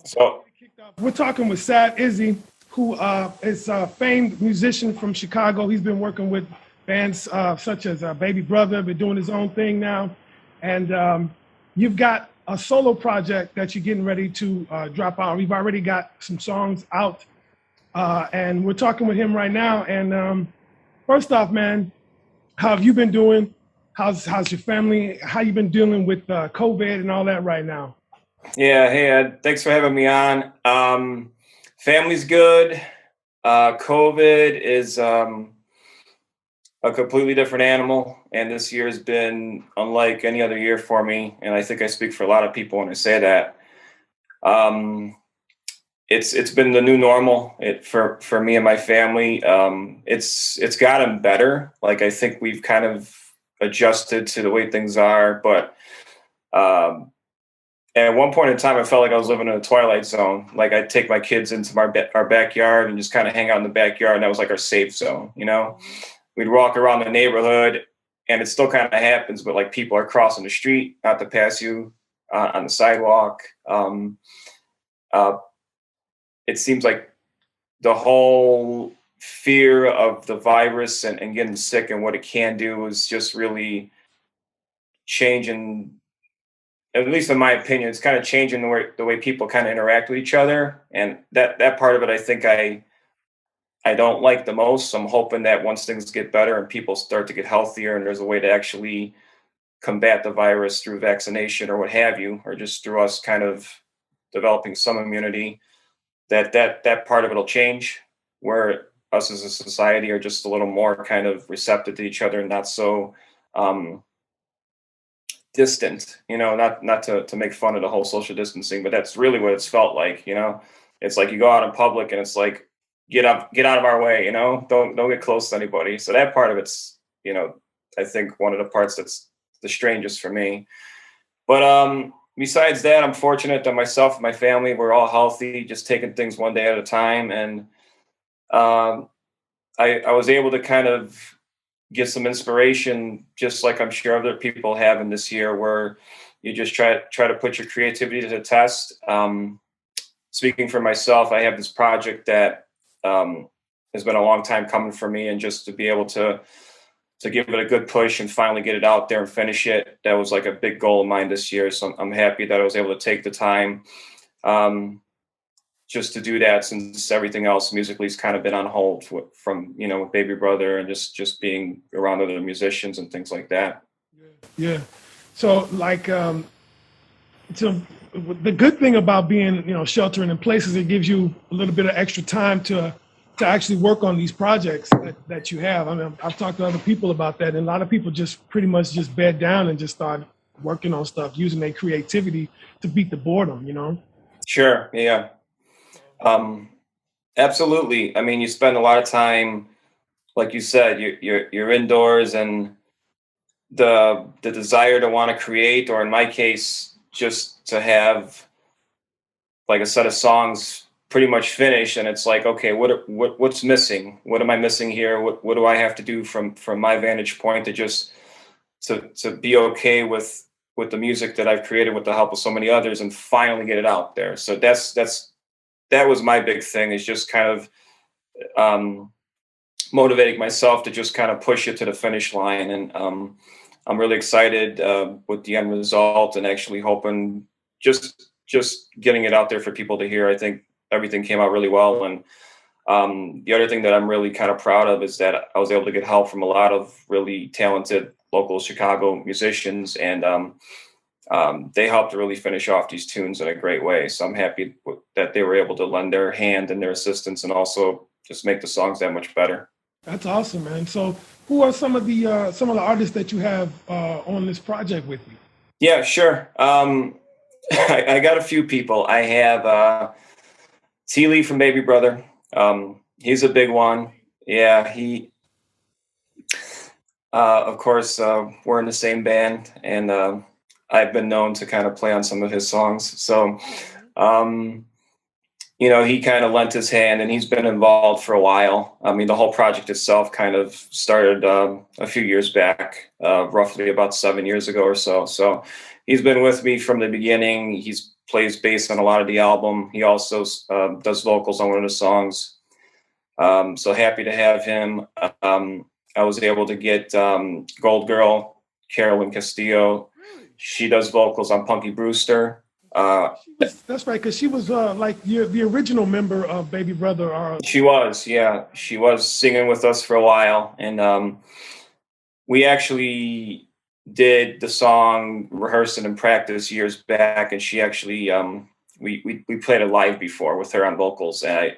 So, We're talking with Sav Izzi, who is a famed musician from Chicago. He's been working with bands such as Baby Brother, been doing his own thing now. And you've got a solo project that you're getting ready to drop out. We've already got some songs out. And we're talking with him right now. And first off, man, how have you been doing? How's your family? How you been dealing with COVID and all that right now? yeah, hey Ed, thanks for having me on. Family's good. COVID is a completely different animal, and this year has been unlike any other year for me. And I think I speak for a lot of people when I say that. It's been the new normal for me and my family. It's gotten better. Like I think we've kind of adjusted to the way things are, but at one point in time, I felt like I was living in a twilight zone. Like I'd take my kids into our backyard and just kind of hang out in the backyard, and that was like our safe zone. You know, we'd walk around the neighborhood, and it still kind of happens, but like people are crossing the street not to pass you on the sidewalk. It seems like the whole fear of the virus and getting sick and what it can do is just really changing. At least in my opinion, it's kind of changing the way people kind of interact with each other, and that part of it, I think I don't like the most. So I'm hoping that once things get better and people start to get healthier, and there's a way to actually combat the virus through vaccination or what have you, or just through us kind of developing some immunity, that part of it'll change, where us as a society are just a little more kind of receptive to each other and not so distant, not to make fun of the whole social distancing, but that's really what it's felt like. It's like you go out in public and it's like, get out of our way, don't get close to anybody. So that part of it's, I think one of the parts that's the strangest for me. But besides that, I'm fortunate that myself and my family, we're all healthy, just taking things one day at a time. And I was able to kind of get some inspiration, just like I'm sure other people have in this year, where you just try to put your creativity to the test. Speaking for myself, I have this project that has been a long time coming for me, and just to be able to give it a good push and finally get it out there and finish it, that was like a big goal of mine this year. So I'm happy that I was able to take the time just to do that, since everything else musically has kind of been on hold from with Baby Brother and just being around other musicians and things like that. Yeah. So like, so the good thing about being, sheltering in place is it gives you a little bit of extra time to actually work on these projects that you have. I mean, I've talked to other people about that, and a lot of people just pretty much just bed down and just start working on stuff, using their creativity to beat the boredom, Sure. Yeah. Absolutely. I mean, you spend a lot of time, like you said, you're indoors, and the desire to want to create, or in my case, just to have like a set of songs pretty much finished, and it's like, okay, what's missing? What am I missing here? What do I have to do from my vantage point to just to be okay with the music that I've created with the help of so many others, and finally get it out there. So that was my big thing, is just kind of motivating myself to just kind of push it to the finish line. And I'm really excited with the end result, and actually hoping just getting it out there for people to hear. I think everything came out really well. And the other thing that I'm really kind of proud of is that I was able to get help from a lot of really talented local Chicago musicians, and they helped to really finish off these tunes in a great way. So I'm happy that they were able to lend their hand and their assistance, and also just make the songs that much better. That's awesome, man. So who are some of the artists that you have on this project with you? Yeah, sure. I got a few people. I have T. Lee from Baby Brother. He's a big one. Yeah, he of course, we're in the same band, and I've been known to kind of play on some of his songs. So, he kind of lent his hand, and he's been involved for a while. I mean, the whole project itself kind of started a few years back, roughly about 7 years ago or so. So he's been with me from the beginning. He's plays bass on a lot of the album. He also does vocals on one of the songs. So happy to have him. I was able to get Gold Girl, Carolyn Castillo. She does vocals on Punky Brewster. That's right, because she was like the original member of Baby Brother. She was, yeah. She was singing with us for a while. And we actually did the song, rehearse it in practice years back. And she actually, we played it live before with her on vocals. And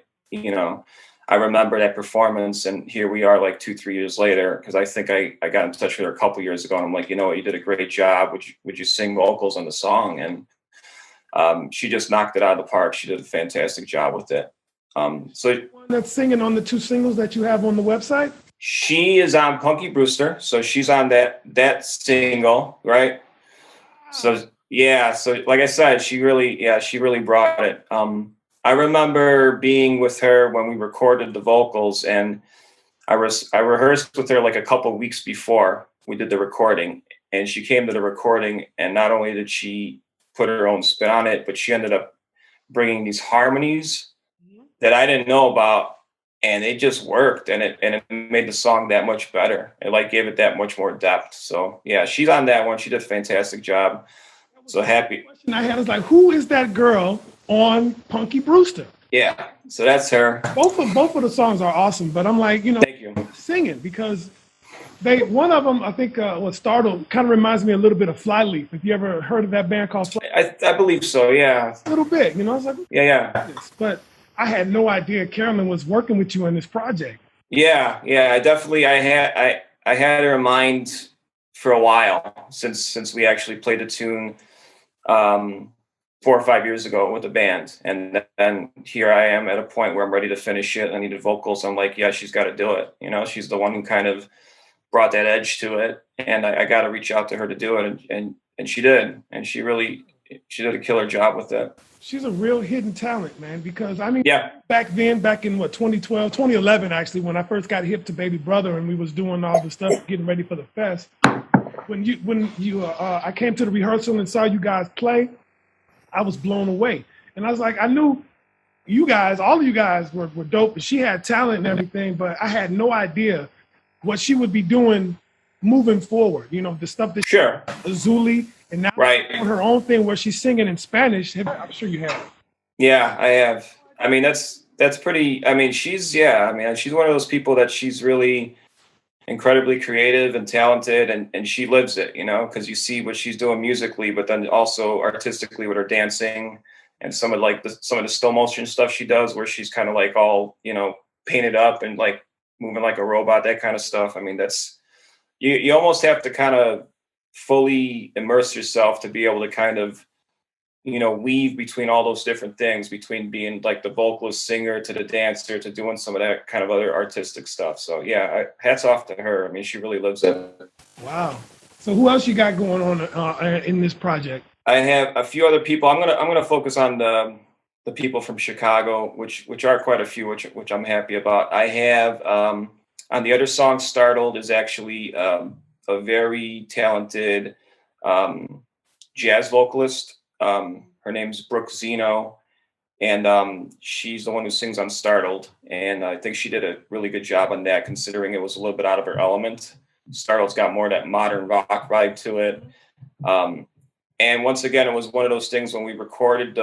I remember that performance, and here we are like 2-3 years later, because I think I got in touch with her a couple years ago, and I'm like, you know what, you did a great job. Would you sing vocals on the song? And she just knocked it out of the park. She did a fantastic job with it. So one that's singing on the 2 singles that you have on the website? She is on Punky Brewster, so she's on that single, right? So yeah, so like I said, she really brought it. I remember being with her when we recorded the vocals, and I rehearsed with her like a couple of weeks before we did the recording, and she came to the recording, and not only did she put her own spin on it, but she ended up bringing these harmonies that I didn't know about, and it just worked, and it made the song that much better. It like gave it that much more depth. So yeah, she's on that one. She did a fantastic job. So happy. The question I had is like, who is that girl on Punky Brewster? Yeah, so that's her. Both of the songs are awesome, but I'm like, Thank you. Singing, because one of them, I think, was Startled, kind of reminds me a little bit of Flyleaf. If you ever heard of that band called Flyleaf? I believe so, yeah. A little bit, I was like, yeah. But I had no idea Carolyn was working with you on this project. Yeah, I had her in mind for a while since we actually played a tune 4 or 5 years ago with the band, and then here I am at a point where I'm ready to finish it. I needed vocals. I'm like, yeah, she's got to do it. She's the one who kind of brought that edge to it, and I got to reach out to her to do it, and she did, and she did a killer job with it. She's a real hidden talent, man, because back in 2012, 2011, actually, when I first got hip to Baby Brother and we was doing all the stuff, getting ready for the fest, I came to the rehearsal and saw you guys play, I was blown away. And I was like, I knew all of you guys were dope, and she had talent and everything, but I had no idea what she would be doing moving forward. The stuff that sure. Azuli, and now on her own thing where she's singing in Spanish. I'm sure you have. Yeah, I have. I mean, that's pretty. I mean, she's one of those people that she's really incredibly creative and talented, and she lives it, because you see what she's doing musically, but then also artistically with her dancing and some of the slow motion stuff she does, where she's kind of like all, painted up and like moving like a robot, that kind of stuff. I mean, that's, you almost have to kind of fully immerse yourself to be able to kind of, weave between all those different things, between being like the vocalist, singer, to the dancer, to doing some of that kind of other artistic stuff. So yeah, hats off to her. I mean, she really lives it. Wow. So who else you got going on in this project? I have a few other people. I'm gonna focus on the people from Chicago, which are quite a few, which I'm happy about. I have on the other song, Startled, is actually a very talented jazz vocalist. Her name's Brooke Zeno, and she's the one who sings on Startled. And I think she did a really good job on that, considering it was a little bit out of her element. Startled's got more of that modern rock vibe to it. And once again, it was one of those things when we recorded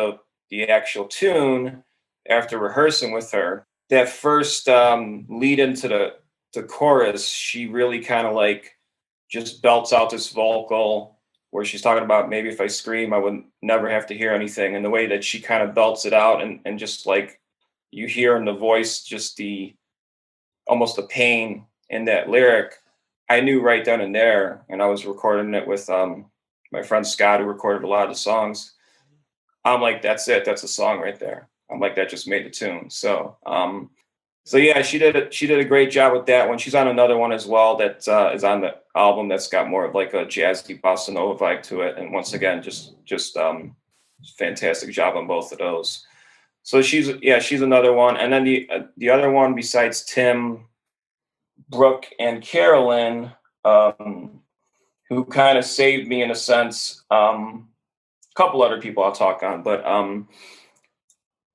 the actual tune after rehearsing with her, that first lead into the chorus, she really kind of like just belts out this vocal where she's talking about, maybe if I scream, I would never have to hear anything. And the way that she kind of belts it out, and just like you hear in the voice, just almost the pain in that lyric, I knew right then and there. And I was recording it with my friend Scott, who recorded a lot of the songs. I'm like, that's it. That's a song right there. I'm like, that just made the tune. So yeah, she did a great job with that one. She's on another one as well that is on the album that's got more of like a jazzy bossa nova vibe to it. And once again, just fantastic job on both of those. So she's another one. And then the other one besides Tim, Brooke, and Carolyn, who kind of saved me in a sense, couple other people I'll talk on, but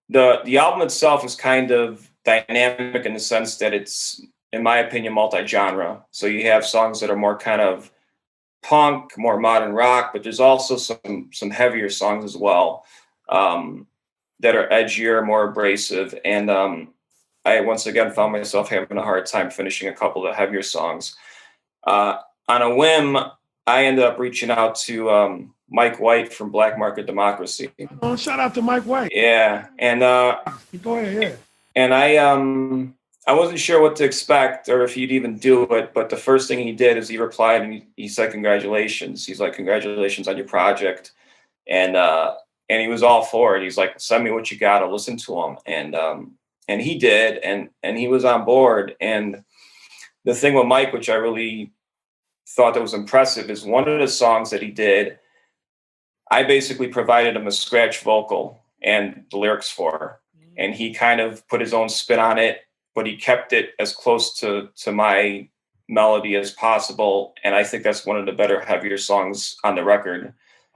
the album itself is kind of dynamic in the sense that it's, in my opinion, multi-genre. So you have songs that are more kind of punk, more modern rock, but there's also some heavier songs as well, that are edgier, more abrasive. And I once again found myself having a hard time finishing a couple of the heavier songs. On a whim, I ended up reaching out to Mike White from Black Market Democracy. Oh, shout out to Mike White. Yeah, and Go ahead, yeah. and I wasn't sure what to expect or if he'd even do it, but the first thing he did is he replied and he said congratulations. He's like, congratulations on your project, and he was all for it. He's like, send me what you got, I'll listen to him, and he did, and he was on board. And the thing with Mike, which I really thought that was impressive, is one of the songs that he did, I basically provided him a scratch vocal and the lyrics for, and he kind of put his own spin on it, but he kept it as close to my melody as possible. And I think that's one of the better, heavier songs on the record.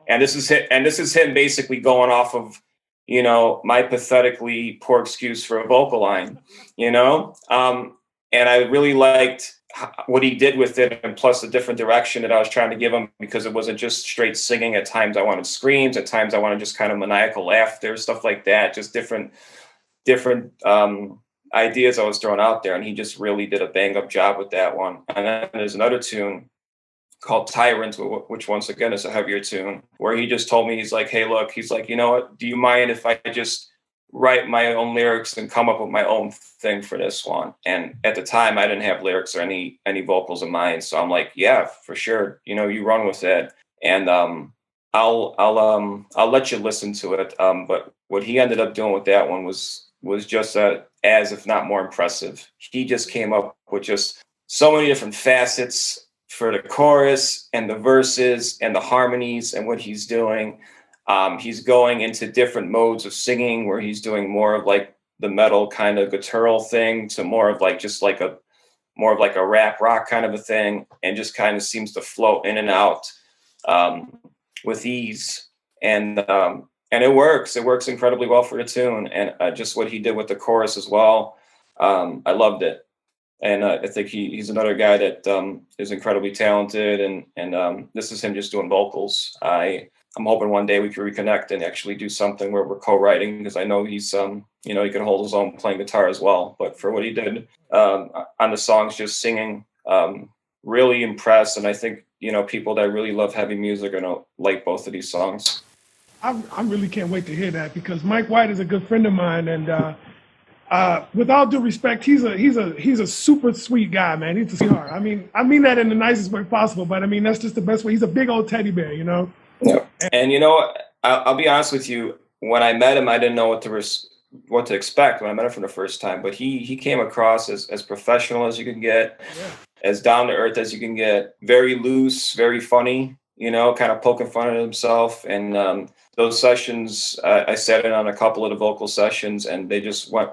And this is him basically going off of, my pathetically poor excuse for a vocal line, and I really liked what he did with it, and plus the different direction that I was trying to give him, because it wasn't just straight singing. At times I wanted screams, at times I wanted just kind of maniacal laughter, stuff like that, just different ideas I was throwing out there, and he just really did a bang up job with that one. And then there's another tune called Tyrant, which once again is a heavier tune, where he just told me, he's like, hey, look, he's like, you know what, do you mind if I just write my own lyrics and come up with my own thing for this one? And at the time I didn't have lyrics or any vocals in mind. So I'm like, yeah, for sure. You run with it. And I'll let you listen to it. But what he ended up doing with that one was just as if not more impressive. He just came up with just so many different facets for the chorus and the verses and the harmonies and what he's doing. He's going into different modes of singing, where he's doing more of like the metal kind of guttural thing to more of like just like a rap rock kind of a thing, and just kind of seems to flow in and out with ease. And it works. It works incredibly well for the tune, and just what he did with the chorus as well. I loved it. And I think he's another guy that is incredibly talented, and this is him just doing vocals. I'm hoping one day we can reconnect and actually do something where we're co-writing, because I know he's, he can hold his own playing guitar as well. But for what he did on the songs, just singing, really impressed. And I think, people that really love heavy music are going to like both of these songs. I really can't wait to hear that, because Mike White is a good friend of mine, and with all due respect, he's a super sweet guy, man. He's a sweetheart. I mean that in the nicest way possible, but I mean that's just the best way. He's a big old teddy bear, Yeah. And I'll be honest with you. When I met him, I didn't know what to expect when I met him for the first time. But he came across as professional as you can get, as down to earth as you can get. Very loose, very funny. Kind of poking fun at himself. And those sessions, I sat in on a couple of the vocal sessions, and they just went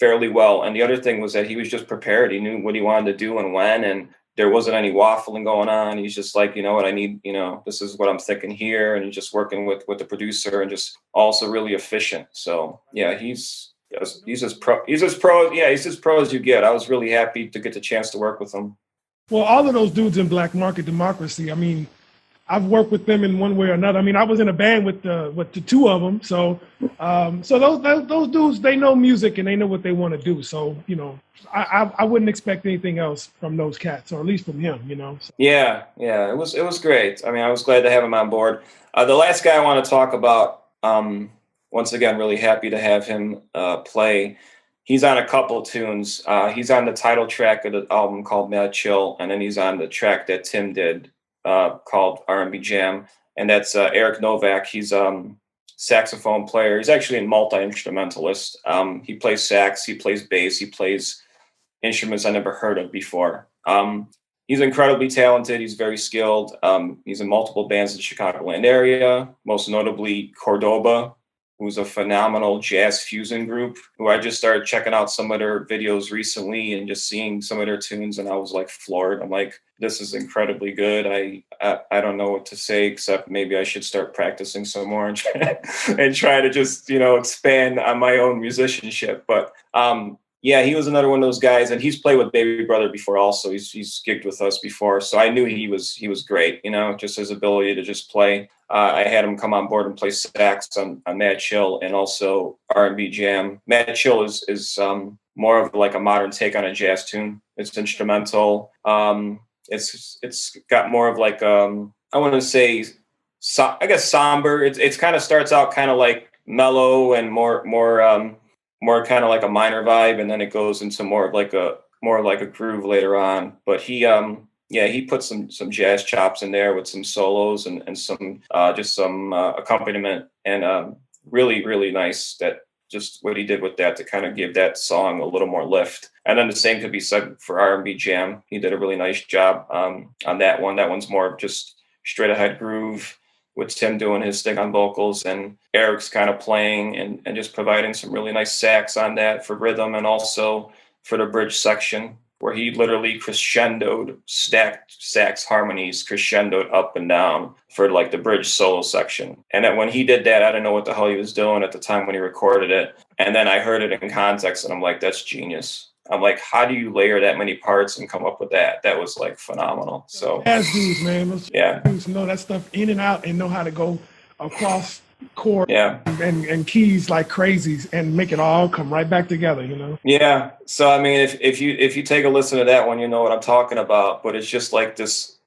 fairly well. And the other thing was that he was just prepared. He knew what he wanted to do and when, and there wasn't any waffling going on. He's just like, what I need, this is what I'm thinking here. And he's just working with the producer, and just also really efficient. So yeah, he's as pro as you get. I was really happy to get the chance to work with him. Well, all of those dudes in Black Market Democracy, I mean, I've worked with them in one way or another. I mean, I was in a band with the two of them. So those dudes, they know music and they know what they want to do. So, I wouldn't expect anything else from those cats, or at least from him, So. Yeah. It was great. I mean, I was glad to have him on board. The last guy I want to talk about, once again, really happy to have him play. He's on a couple tunes. He's on the title track of the album called Mad Chill. And then he's on the track that Tim did, called R&B Jam, and that's Eric Novak. He's saxophone player. He's actually a multi-instrumentalist. He plays sax, he plays bass, he plays instruments I never heard of before. He's incredibly talented. He's very skilled. He's in multiple bands in the Chicagoland area, most notably Cordoba, who's a phenomenal jazz fusion group who I just started checking out some of their videos recently and just seeing some of their tunes, and I was like floored. I'm like, this is incredibly good. I don't know what to say except maybe I should start practicing some more and try to just, expand on my own musicianship. But yeah, he was another one of those guys, and he's played with Baby Brother before also. He's gigged with us before, so I knew he was great, just his ability to just play. I had him come on board and play sax on Mad Chill and also R&B Jam. Mad Chill is more of like a modern take on a jazz tune. It's instrumental. It's got more of like I want to say I guess somber. It's kind of starts out kind of like mellow and more kind of like a minor vibe, and then it goes into more like a groove later on. But he put some jazz chops in there with some solos and some just some accompaniment, and really, really nice that just what he did with that to kind of give that song a little more lift. And then the same could be said for R&B Jam. He did a really nice job on that one. That one's more just straight ahead groove with Tim doing his thing on vocals and Eric's kind of playing and just providing some really nice sax on that for rhythm, and also for the bridge section where he literally crescendoed, stacked sax harmonies, crescendoed up and down for like the bridge solo section. And then when he did that, I didn't know what the hell he was doing at the time when he recorded it. And then I heard it in context and I'm like, that's genius. I'm like, how do you layer that many parts and come up with that? That was like phenomenal. So jazz dudes, man. Those yeah, dudes know that stuff in and out and know how to go across chords yeah, and keys like crazies and make it all come right back together, Yeah. So I mean, if you take a listen to that one, you know what I'm talking about. But it's just like this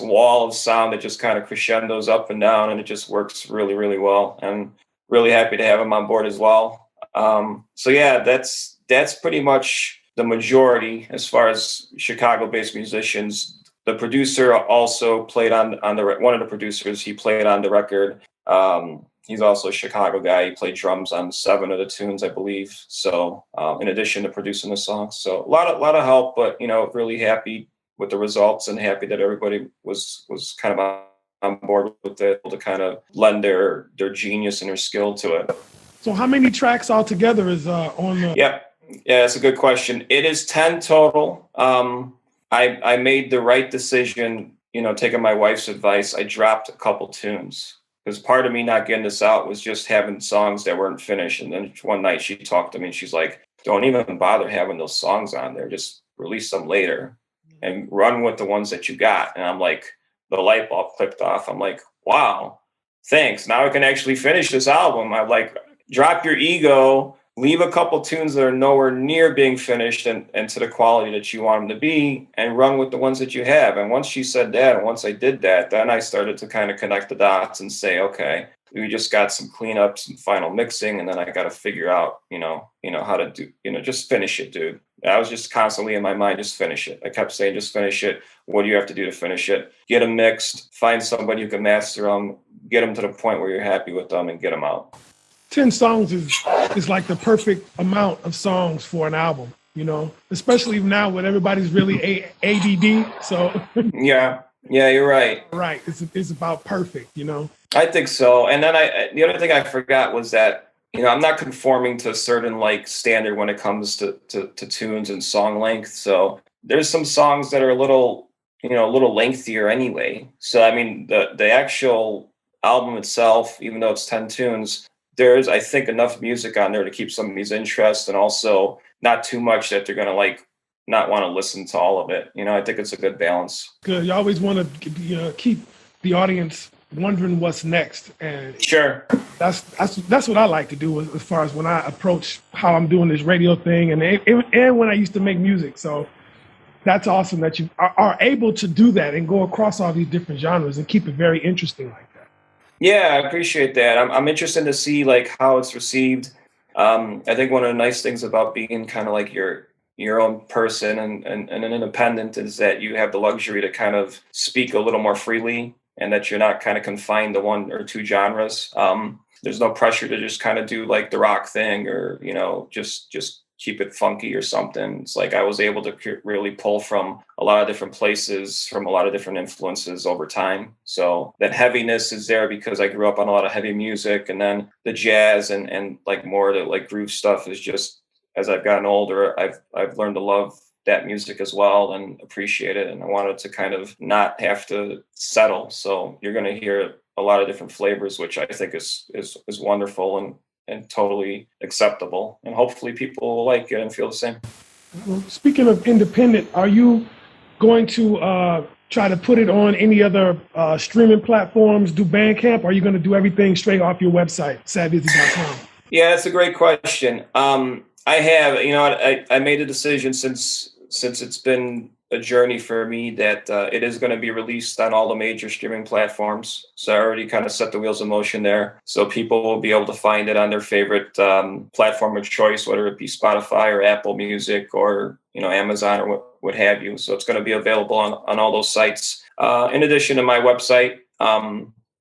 wall of sound that just kind of crescendos up and down, and it just works really, really well. And really happy to have him on board as well. So yeah, that's pretty much the majority as far as Chicago-based musicians. The producer also played on the one of the producers. He played on the record. He's also a Chicago guy. He played drums on 7 of the tunes, I believe. So in addition to producing the songs, so a lot of help, but really happy with the results and happy that everybody was kind of on board with it to kind of lend their genius and their skill to it. So how many tracks altogether is on the? Yeah, that's a good question. It is 10 total. I made the right decision, taking my wife's advice. I dropped a couple tunes because part of me not getting this out was just having songs that weren't finished. And then one night she talked to me and she's like, don't even bother having those songs on there. Just release them later and run with the ones that you got. And I'm like, the light bulb clicked off. I'm like, wow, thanks. Now I can actually finish this album. I'm like, drop your ego, leave a couple tunes that are nowhere near being finished and to the quality that you want them to be, and run with the ones that you have. And once she said that, and once I did that, then I started to kind of connect the dots and say, okay, we just got some cleanups and final mixing, and then I got to figure out, how to do, just finish it, dude. I was just constantly in my mind, just finish it. I kept saying, just finish it. What do you have to do to finish it? Get them mixed, find somebody who can master them, get them to the point where you're happy with them, and get them out. 10 songs is like the perfect amount of songs for an album, especially now when everybody's really ADD. So yeah, you're right. Right. It's about perfect, I think so. And then the other thing I forgot was that, I'm not conforming to a certain like standard when it comes to tunes and song length. So there's some songs that are a little lengthier anyway. So, I mean, the actual album itself, even though it's 10 tunes, there's, I think, enough music on there to keep somebody's interest, and also not too much that they're going to like not want to listen to all of it. I think it's a good balance. Good. You always want to keep the audience wondering what's next, and sure, that's what I like to do as far as when I approach how I'm doing this radio thing, and when I used to make music. So that's awesome that you are able to do that and go across all these different genres and keep it very interesting like that. Yeah, I appreciate that. I'm interested to see like how it's received. I think one of the nice things about being kind of like your own person and an independent is that you have the luxury to kind of speak a little more freely, and that you're not kind of confined to 1 or 2 genres. There's no pressure to just kind of do like the rock thing or, just keep it funky or something. It's like I was able to really pull from a lot of different places, from a lot of different influences over time. So that heaviness is there because I grew up on a lot of heavy music, and then the jazz and like more of the like groove stuff is just, as I've gotten older, I've learned to love that music as well and appreciate it. And I wanted to kind of not have to settle. So you're going to hear a lot of different flavors, which I think is wonderful and totally acceptable. And hopefully people will like it and feel the same. Well, speaking of independent, are you going to try to put it on any other streaming platforms, do Bandcamp? Or are you going to do everything straight off your website, savizzi.com? Yeah, that's a great question. I have, I made a decision since it's been a journey for me that it is going to be released on all the major streaming platforms. So I already kind of set the wheels in motion there. So people will be able to find it on their favorite platform of choice, whether it be Spotify or Apple Music or, Amazon or what have you. So it's going to be available on all those sites. In addition to my website.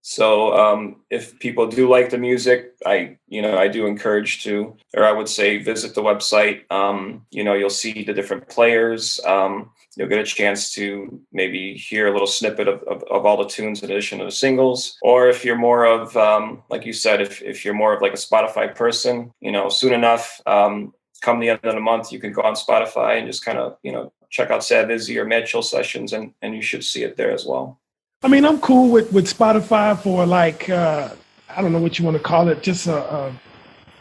So if people do like the music, I do encourage to, or I would say visit the website. You'll see the different players. You'll get a chance to maybe hear a little snippet of all the tunes in addition to the singles. Or if you're more of, like you said, if you're more of like a Spotify person, soon enough, come the end of the month, you can go on Spotify and just kind of, check out Sav Izzi or Mad Chill Sessions, and you should see it there as well. I mean, I'm cool with Spotify for like, I don't know what you want to call it. Just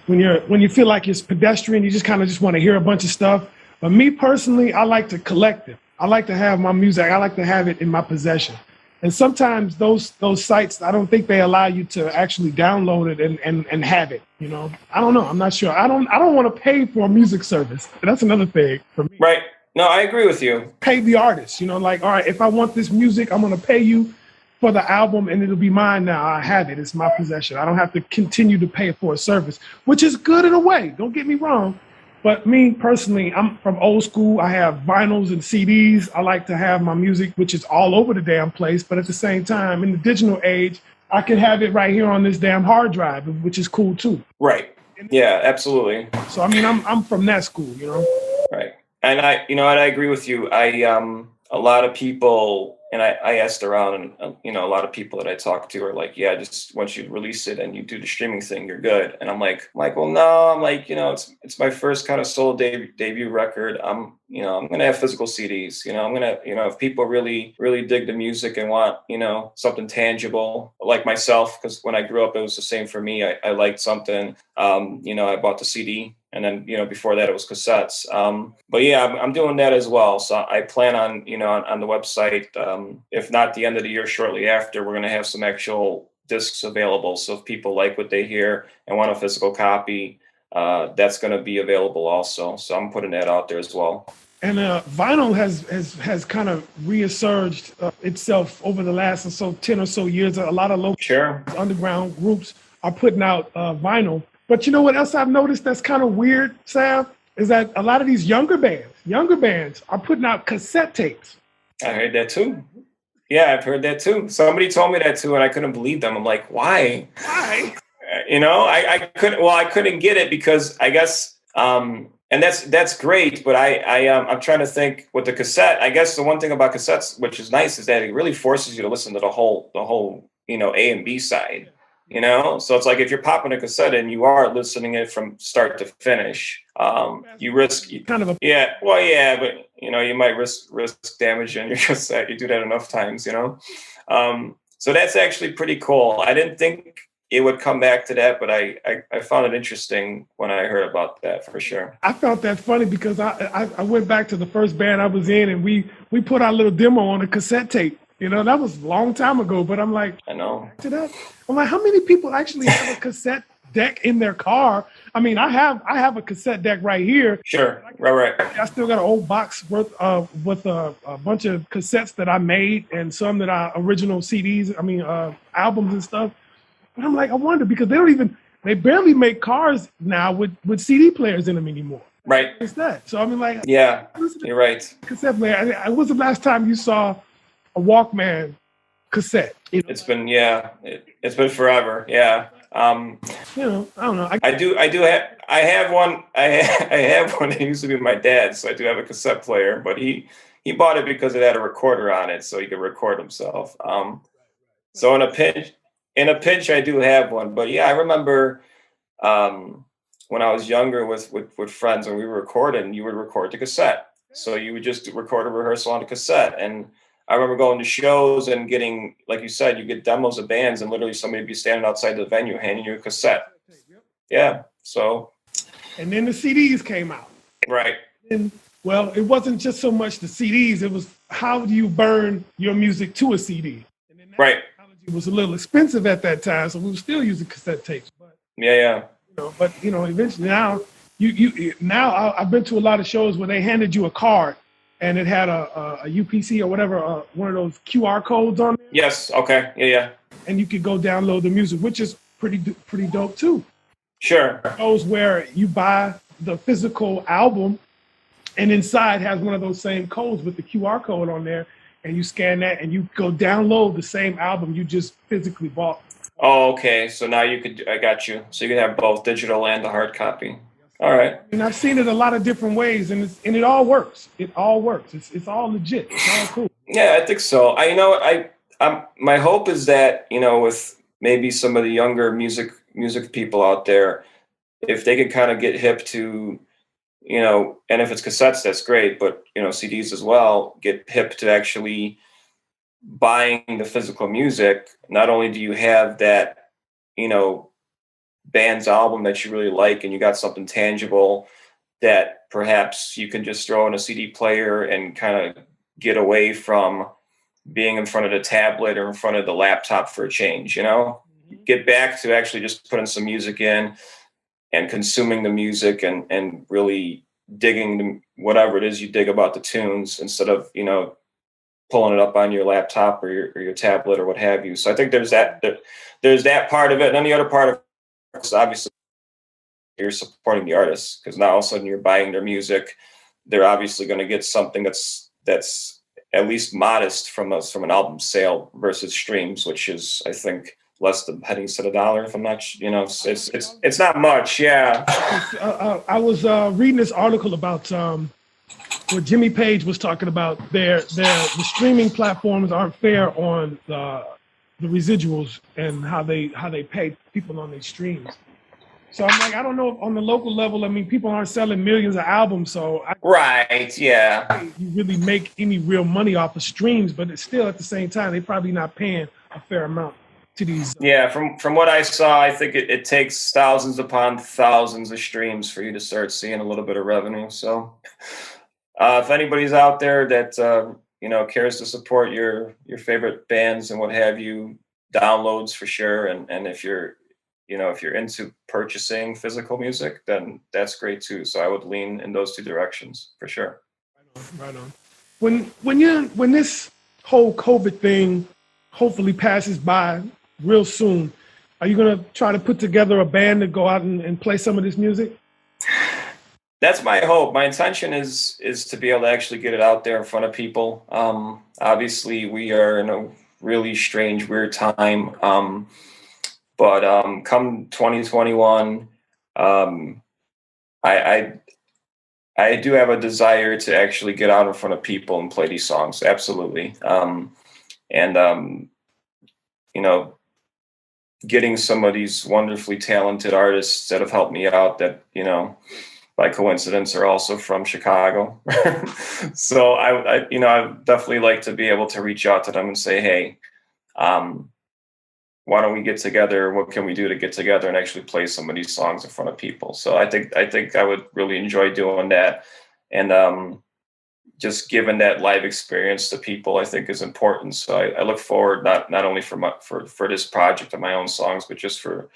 when you feel like it's pedestrian, you just kind of just want to hear a bunch of stuff. But me personally, I like to collect it. I like to have my music. I like to have it in my possession. And sometimes those sites, I don't think they allow you to actually download it and have it. I don't know. I'm not sure. I don't want to pay for a music service. That's another thing for me. Right. No, I agree with you. Pay the artist, like, all right, if I want this music, I'm going to pay you for the album and it'll be mine now. I have it. It's my possession. I don't have to continue to pay for a service, which is good in a way. Don't get me wrong. But me personally, I'm from old school. I have vinyls and CDs. I like to have my music, which is all over the damn place. But at the same time, in the digital age, I can have it right here on this damn hard drive, which is cool too. Right. Yeah, absolutely. So, I mean, I'm from that school, Right. And I agree with you. A lot of people, and I asked around, and a lot of people that I talk to are like, yeah, just once you release it and you do the streaming thing, you're good. And I'm like, well, no, I'm like, it's my first kind of solo debut record. I'm gonna have physical CDs. I'm gonna, if people really, really dig the music and want, something tangible, like myself, because when I grew up, it was the same for me. I liked something. I bought the CD. And then, before that, it was cassettes. But yeah, I'm doing that as well. So I plan on, on the website, if not the end of the year, shortly after, we're going to have some actual discs available. So if people like what they hear and want a physical copy, that's going to be available also. So I'm putting that out there as well. And vinyl has kind of resurged itself over the last 10 or so years. A lot of local underground groups are putting out vinyl. But you know what else I've noticed that's kind of weird, Sav, is that a lot of these younger bands are putting out cassette tapes. I heard that too. Yeah, I've heard that too. Somebody told me that too, and I couldn't believe them. I'm like, why? Why? I couldn't get it because I guess, and that's great. But I'm trying to think with the cassette. I guess the one thing about cassettes, which is nice, is that it really forces you to listen to the whole A and B side. So it's like if you're popping a cassette and you are listening it from start to finish, you risk but you might risk damaging your cassette. You do that enough times, so that's actually pretty cool. I didn't think it would come back to that, but I found it interesting when I heard about that for sure. I felt that funny because I went back to the first band I was in and we put our little demo on a cassette tape. That was a long time ago, but I'm like, I know. I'm like, how many people actually have a cassette deck in their car? I mean, I have a cassette deck right here. Sure, right. I still got an old box with a bunch of cassettes that I made and some that are original CDs. I mean, albums and stuff. But I'm like, I wonder because they barely make cars now with CD players in them anymore. Right. It's that. So I mean, like, yeah, you're right. Cassette player. When was the last time you saw a Walkman cassette? It's been forever. Yeah. I don't know. I have one. I have one that used to be my dad's. So I do have a cassette player, but he bought it because it had a recorder on it, so he could record himself. So in a pinch, I do have one. But yeah, I remember when I was younger with friends and we were recording, you would record the cassette. So you would just record a rehearsal on a cassette. And I remember going to shows and getting, like you said, you get demos of bands and literally somebody would be standing outside the venue handing you a cassette. Yeah. So. And then the CDs came out. Right. And well, it wasn't just so much the CDs, it was how do you burn your music to a CD? And then right. Technology was a little expensive at that time, so we were still using cassette tapes. But yeah. But eventually now I've been to a lot of shows where they handed you a card and it had a UPC or whatever, one of those QR codes on there. Yes. Okay. Yeah. And you could go download the music, which is pretty dope too. Sure. Those where you buy the physical album and inside has one of those same codes with the QR code on there, and you scan that and you go download the same album you just physically bought. Oh, okay. So now I got you. So you can have both digital and the hard copy. All right. And I've seen it a lot of different ways, and it all works. It all works. It's all legit. It's all cool. Yeah, I think so. My hope is that, with maybe some of the younger music people out there, if they could kind of get hip to, and if it's cassettes, that's great, but, CDs as well, get hip to actually buying the physical music. Not only do you have that, band's album that you really like and you got something tangible that perhaps you can just throw in a CD player and kind of get away from being in front of the tablet or in front of the laptop for a change, get back to actually just putting some music in and consuming the music and really digging whatever it is you dig about the tunes instead of, pulling it up on your laptop or your tablet or what have you. So I think there's that part of it. And then the other part of it is obviously you're supporting the artists, because now all of a sudden you're buying their music. They're obviously going to get something that's at least modest from an album sale versus streams, which is, I think, less than pennies to the dollar. If I'm not, it's not much. Yeah. I was reading this article about what Jimmy Page was talking about. The streaming platforms aren't fair on the residuals and how they pay people on their streams. So I'm like, I don't know if on the local level, I mean, people aren't selling millions of albums, so right, yeah, you really make any real money off of streams, but it's still at the same time they're probably not paying a fair amount to these. Yeah, from what I saw, I think it takes thousands upon thousands of streams for you to start seeing a little bit of revenue. So if anybody's out there that cares to support your favorite bands and what have you, downloads for sure, and if you're into purchasing physical music, then that's great too. So I would lean in those two directions for sure. Right on. When this whole COVID thing hopefully passes by real soon, are you going to try to put together a band to go out and play some of this music? That's my hope. My intention is to be able to actually get it out there in front of people. Obviously, we are in a really strange, weird time. But come 2021, I do have a desire to actually get out in front of people and play these songs. Absolutely. Getting some of these wonderfully talented artists that have helped me out that, by coincidence are also from Chicago. So I definitely like to be able to reach out to them and say, hey, why don't we get together? What can we do to get together and actually play some of these songs in front of people? So I think I would really enjoy doing that. And just giving that live experience to people, I think is important. So I look forward, not only for this project and my own songs, but just for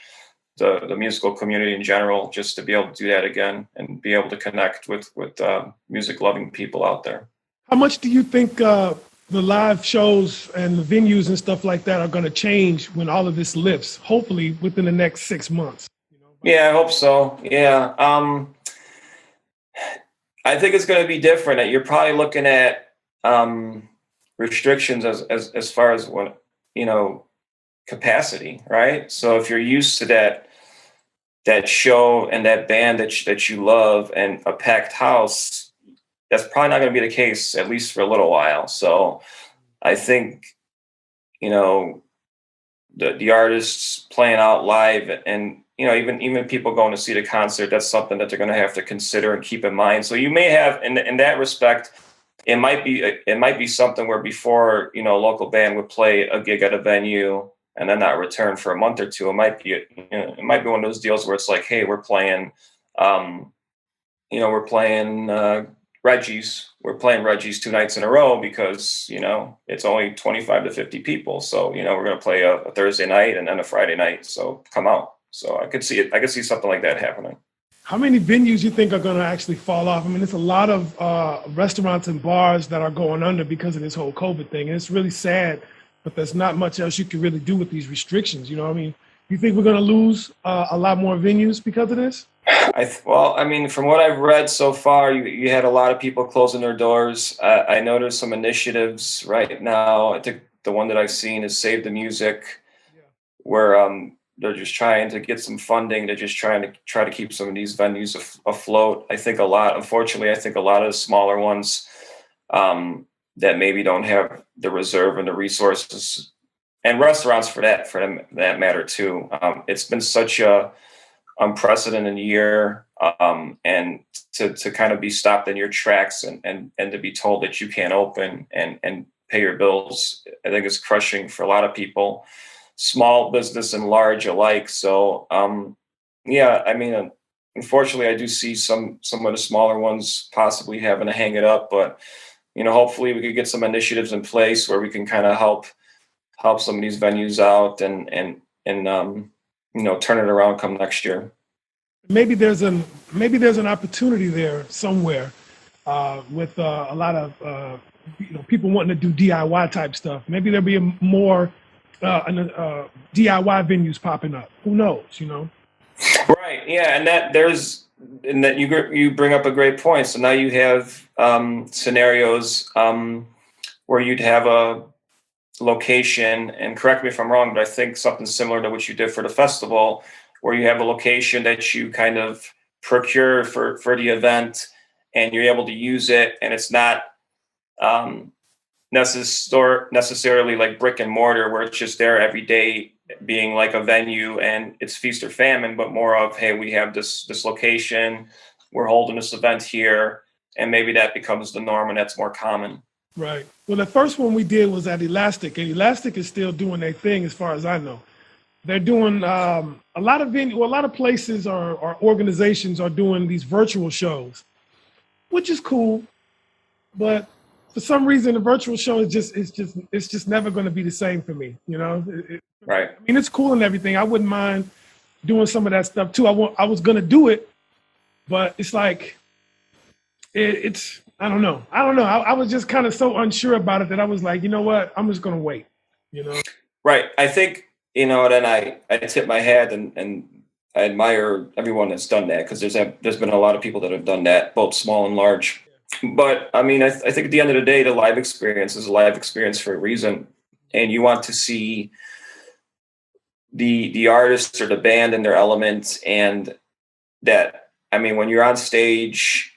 the musical community in general, just to be able to do that again and be able to connect with music loving people out there. How much do you think the live shows and the venues and stuff like that are going to change when all of this lifts, hopefully within the next 6 months? Yeah, I hope so. Yeah. I think it's going to be different. You're probably looking at restrictions as far as what, capacity, right? So if you're used to that show and that band that you love and a packed house, that's probably not going to be the case, at least for a little while. So I think, you know, the artists playing out live, and even people going to see the concert, that's something that they're going to have to consider and keep in mind. So you may have, in that respect, it might be something where before, a local band would play a gig at a venue and then not return for a month or two. It might be one of those deals where it's like, hey, um, we're playing Reggie's. We're playing Reggie's 2 nights in a row because it's only 25 to 50 people. So we're going to play a Thursday night and then a Friday night. So come out. So I could see it. I could see something like that happening. How many venues you think are going to actually fall off? I mean, it's a lot of restaurants and bars that are going under because of this whole COVID thing. And it's really sad, but there's not much else you can really do with these restrictions. You know what I mean? You think we're going to lose a lot more venues because of this? Well, I mean, from what I've read so far, you had a lot of people closing their doors. I know there's some initiatives right now. I think the one that I've seen is Save the Music, Yeah. where they're just trying to get some funding. They're just try to keep some of these venues afloat. Unfortunately, I think a lot of the smaller ones that maybe don't have the reserve and the resources, and restaurants for that matter too. It's been such a unprecedented year, and to kind of be stopped in your tracks and to be told that you can't open and pay your bills, I think is crushing for a lot of people, small business and large alike. So yeah, I mean, unfortunately, I do see some of the smaller ones possibly having to hang it up, but hopefully we could get some initiatives in place where we can kind of help some of these venues out and turn it around come next year. Maybe there's an opportunity there somewhere with a lot of people wanting to do DIY type stuff. Maybe there'll be more DIY venues popping up. Who knows? Right. Yeah, and that you bring up a great point. So now you have scenarios where you'd have a location, and correct me if I'm wrong, but I think something similar to what you did for the festival, where you have a location that you kind of procure for the event, and you're able to use it, and it's not um, necessarily like brick and mortar where it's just there every day being like a venue and it's feast or famine, but more of, hey, we have this location, we're holding this event here, and maybe that becomes the norm and that's more common. Right. Well, the first one we did was at Elastic, and Elastic is still doing their thing as far as I know. They're doing a lot of a lot of places or organizations are doing these virtual shows, which is cool. But for some reason, the virtual show it's just never going to be the same for me. Right. I mean, it's cool and everything. I wouldn't mind doing some of that stuff too. I was going to do it, but it's like it's I don't know. I was just kind of so unsure about it that I was like, you know what? I'm just going to wait. Right. I think, then I tip my hat and I admire everyone that's done that, because there's been a lot of people that have done that, both small and large. But I mean, I think at the end of the day, the live experience is a live experience for a reason, and you want to see the artist or the band in their elements, and that, I mean, when you're on stage,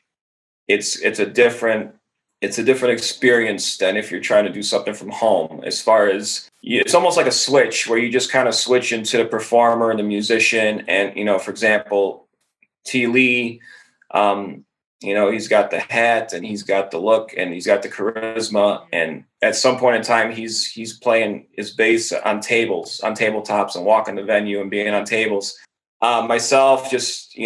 it's a different experience than if you're trying to do something from home. As far as it's almost like a switch where you just kind of switch into the performer and the musician. And for example, T. Lee, he's got the hat and he's got the look and he's got the charisma. And at some point in time, he's playing his bass on tabletops, and walking the venue and being on tables. Myself, just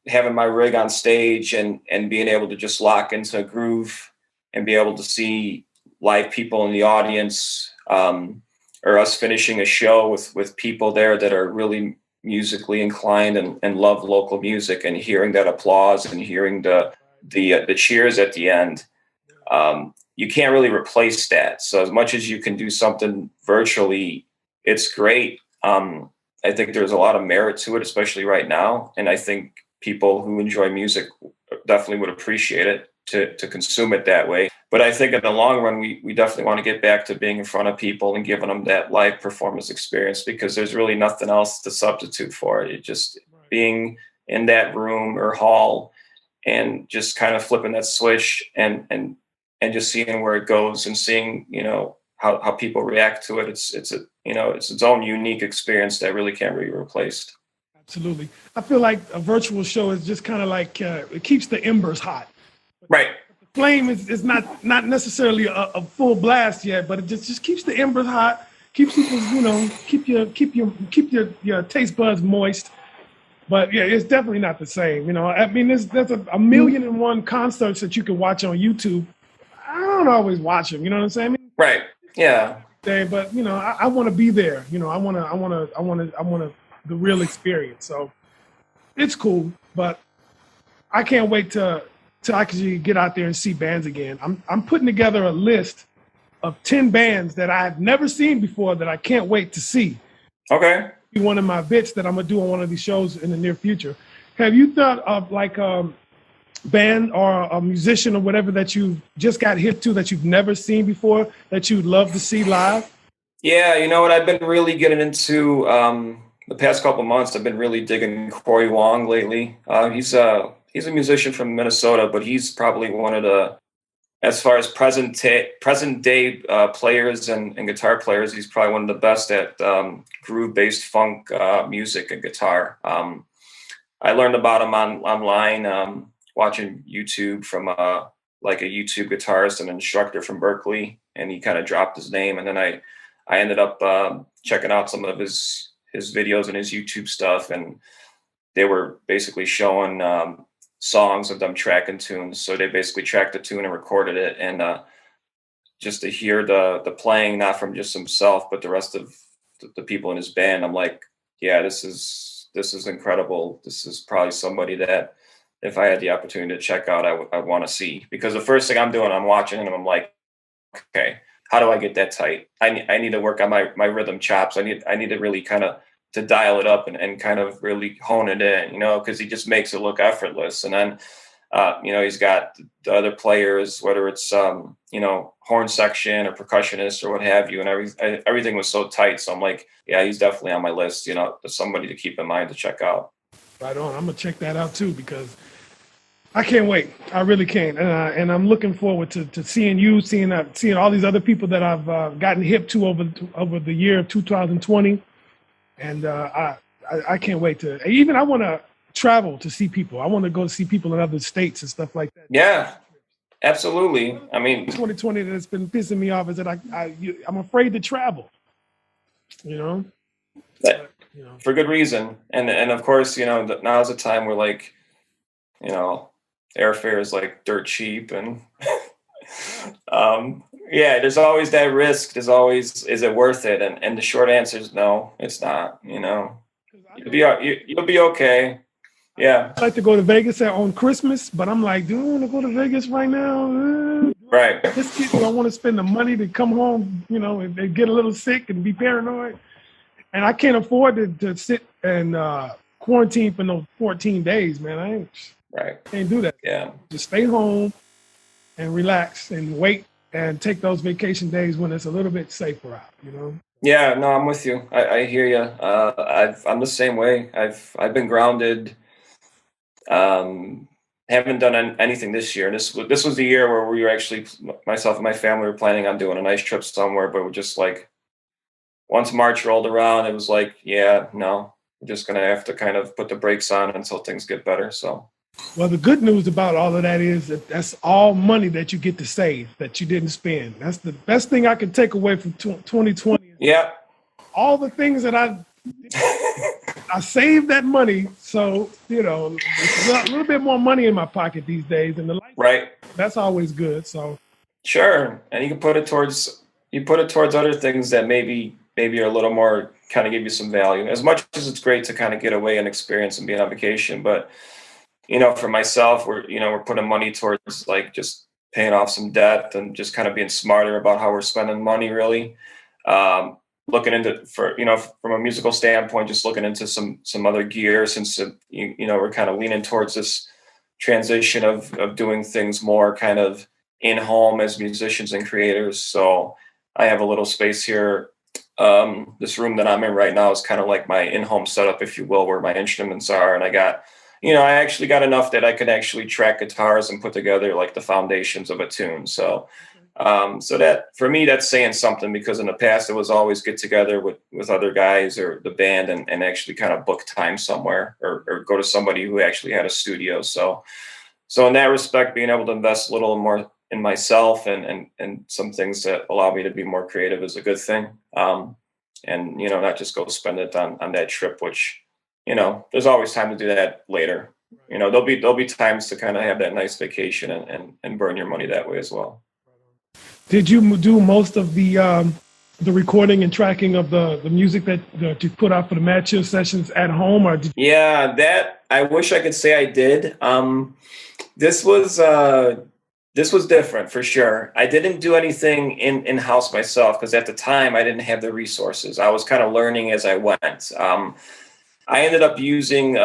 having my rig on stage and being able to just lock into a groove and be able to see live people in the audience, or us finishing a show with people there that are really musically inclined and love local music, and hearing that applause and hearing the cheers at the end. You can't really replace that. So as much as you can do something virtually, it's great. I think there's a lot of merit to it, especially right now. And I think people who enjoy music definitely would appreciate it. to consume it that way. But I think in the long run, we definitely want to get back to being in front of people and giving them that live performance experience, because there's really nothing else to substitute for it. It just being in that room or hall and just kind of flipping that switch and just seeing where it goes and seeing, how people react to it. It's its own unique experience that really can't be replaced. Absolutely. I feel like a virtual show is just kind of like it keeps the embers hot. Right. The flame is not necessarily a full blast yet, but it just keeps the embers hot, keeps people, keep your taste buds moist. But yeah, it's definitely not the same. I mean, there's a million and one concerts that you can watch on YouTube. I don't always watch them. You know what I'm saying? I mean, right. Yeah. But I want to be there. I want the real experience. So it's cool, but I can't wait to actually get out there and see bands again. I'm putting together a list of 10 bands that I've never seen before that I can't wait to see. Okay. Be one of my bits that I'm gonna do on one of these shows in the near future. Have you thought of like band or a musician or whatever that you just got hip to that you've never seen before that you'd love to see live? Yeah, you know what? I've been really getting into the past couple of months. I've been really digging Corey Wong lately. He's a musician from Minnesota, but he's probably one of the, as far as present day players and guitar players, he's probably one of the best at groove-based funk music and guitar. I learned about him online. Watching YouTube from like a YouTube guitarist and instructor from Berkeley, and he kind of dropped his name, and then I ended up checking out some of his videos and his YouTube stuff, and they were basically showing songs of them tracking tunes. So they basically tracked the tune and recorded it, and just to hear the playing, not from just himself but the rest of the people in his band, I'm like, yeah, this is incredible. This is probably somebody that, if I had the opportunity to check out, I want to see, because the first thing I'm doing, I'm watching and I'm like, okay, how do I get that tight? I need to work on my rhythm chops. I need to really kind of to dial it up and kind of really hone it in, because he just makes it look effortless. And then, he's got the other players, whether it's, horn section or percussionist or what have you, and everything was so tight. So I'm like, yeah, he's definitely on my list, somebody to keep in mind to check out. Right on. I'm gonna check that out too, because I can't wait. I really can't, and I'm looking forward to seeing you, seeing all these other people that I've gotten hip to over the year of 2020, and I can't wait to. I want to travel to see people. I want to go see people in other states and stuff like that. Yeah, absolutely. I mean, 2020 that's been pissing me off is that I'm afraid to travel. For good reason, and of course, now's the time where, like, airfare is like dirt cheap, and yeah, there's always that risk. There's always, is it worth it? And the short answer is no, it's not. You'll be okay. Yeah. I'd like to go to Vegas on Christmas, but I'm like, do I want to go to Vegas right now? Right. Do I want to spend the money to come home, and get a little sick and be paranoid? And I can't afford to sit and quarantine for no 14 days, man. Can't do that. Yeah. Just stay home and relax and wait and take those vacation days when it's a little bit safer out, Yeah, no, I'm with you. I hear you. I'm the same way. I've been grounded. Haven't done anything this year. This was the year where we were actually, myself and my family were planning on doing a nice trip somewhere, but we're just like, once March rolled around, it was like, yeah, no, we're just going to have to kind of put the brakes on until things get better. So, well, the good news about all of that is that that's all money that you get to save that you didn't spend. That's the best thing I can take away from 2020. Yeah. All the things that I saved that money. So, there's a little bit more money in my pocket these days. And right. That's always good. So, sure. And you can put it towards other things that maybe are a little more, kind of give you some value. As much as it's great to kind of get away and experience and be on vacation, but for myself, we're putting money towards, like, just paying off some debt and just kind of being smarter about how we're spending money, really. Looking into, from a musical standpoint, just looking into some other gear, since we're kind of leaning towards this transition of doing things more kind of in home as musicians and creators. So I have a little space here. This room that I'm in right now is kind of like my in-home setup, if you will, where my instruments are. And I got, I actually got enough that I could actually track guitars and put together like the foundations of a tune. So that for me, that's saying something, because in the past it was always get together with other guys or the band and actually kind of book time somewhere or go to somebody who actually had a studio. So in that respect, being able to invest a little more in myself and some things that allow me to be more creative is a good thing. And not just go spend it on that trip, which, there's always time to do that later. There'll be times to kind of have that nice vacation and burn your money that way as well. Did you do most of the recording and tracking of the music that you put out for the Mad Chill sessions at home, or Yeah, that I wish I could say I did. This was different for sure. I didn't do anything in-house myself because at the time I didn't have the resources. I was kind of learning as I went. I ended up using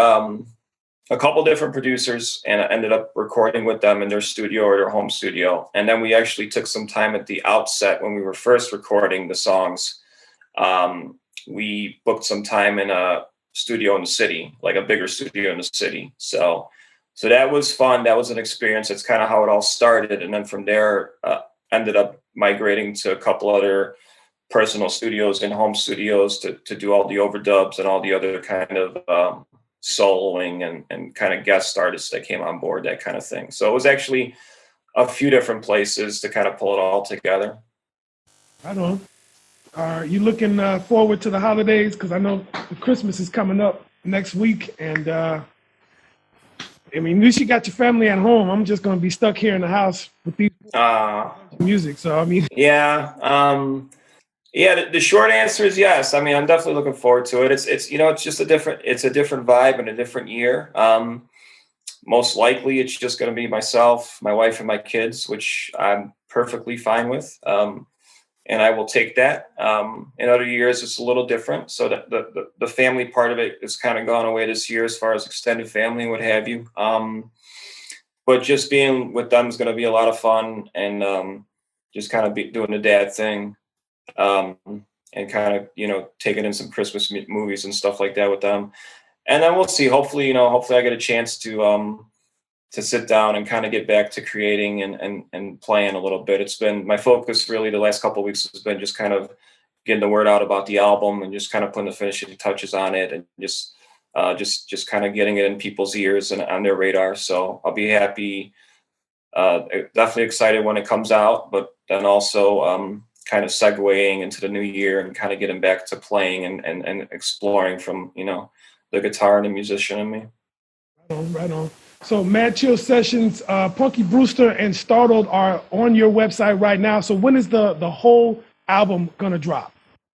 a couple different producers, and I ended up recording with them in their studio or their home studio. And then we actually took some time at the outset when we were first recording the songs. We booked some time in a studio in the city, like a bigger studio in the city. So that was fun. That was an experience. That's kind of how it all started. And then from there, ended up migrating to a couple other personal studios and home studios to do all the overdubs and all the other kind of soloing and kind of guest artists that came on board, that kind of thing. So it was actually a few different places to kind of pull it all together. Right on. Are you looking forward to the holidays? Because I know Christmas is coming up next week, and at least you got your family at home. I'm just going to be stuck here in the house with these music. So yeah. Yeah, the short answer is yes. I'm definitely looking forward to it. It's just a different vibe and a different year. Most likely it's just going to be myself, my wife, and my kids, which I'm perfectly fine with. And I will take that. In other years, it's a little different. So the family part of it is kind of gone away this year as far as extended family and what have you. But just being with them is going to be a lot of fun, and just kind of doing the dad thing. And kind of, taking in some Christmas movies and stuff like that with them. And then we'll see, hopefully I get a chance to sit down and kind of get back to creating and playing a little bit. It's been my focus really the last couple of weeks has been just kind of getting the word out about the album and just kind of putting the finishing touches on it and just kind of getting it in people's ears and on their radar. So I'll be happy, definitely excited when it comes out, but then also, kind of segueing into the new year and kind of getting back to playing and exploring from, the guitar and the musician in me. Right on. So Mad Chill Sessions, Punky Brewster and Startled are on your website right now. So when is the whole album going to drop?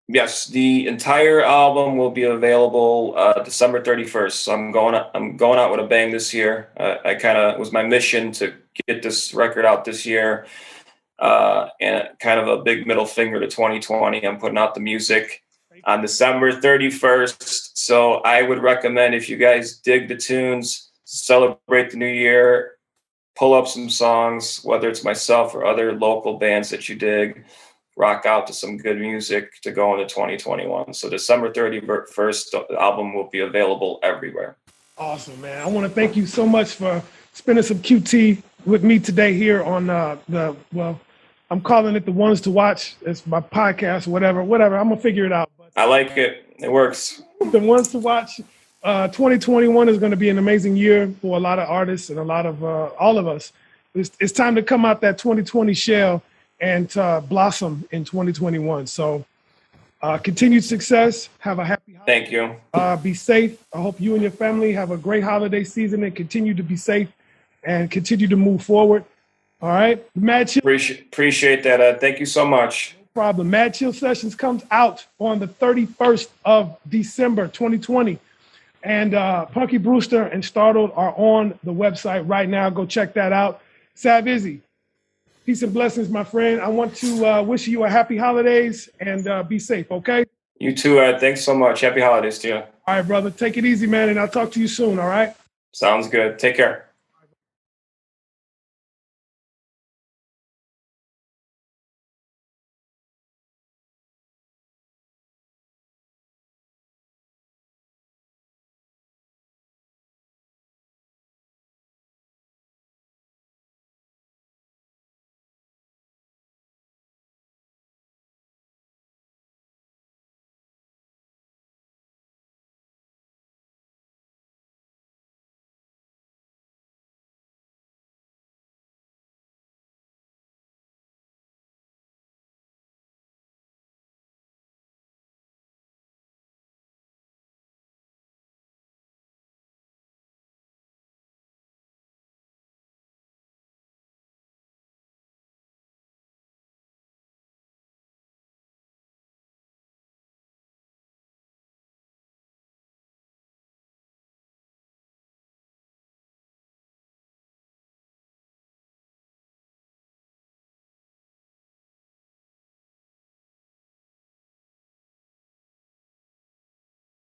Yes, the entire album will be available December 31st. So I'm going out with a bang this year. It was my mission to get this record out this year. And kind of a big middle finger to 2020. I'm putting out the music on December 31st. So I would recommend, if you guys dig the tunes, celebrate the new year, pull up some songs, whether it's myself or other local bands that you dig, rock out to some good music to go into 2021. So December 31st, the album will be available everywhere. Awesome, man. I want to thank you so much for spending some QT with me today here on I'm calling it the Ones to Watch. It's my podcast, whatever. I'm going to figure it out. But I like it. It works. The Ones to Watch. 2021 is going to be an amazing year for a lot of artists and a lot of all of us. It's time to come out that 2020 shell and blossom in 2021. So continued success. Have a happy holiday. Thank you. Be safe. I hope you and your family have a great holiday season and continue to be safe and continue to move forward. All right. Mad Chill. Appreciate that. Thank you so much. No problem. Mad Chill Sessions comes out on the 31st of December, 2020. And Punky Brewster and Startled are on the website right now. Go check that out. Sav Izzi, peace and blessings, my friend. I want to wish you a happy holidays and be safe, okay? You too, Ed. Thanks so much. Happy holidays to you. All right, brother. Take it easy, man, and I'll talk to you soon, all right? Sounds good. Take care.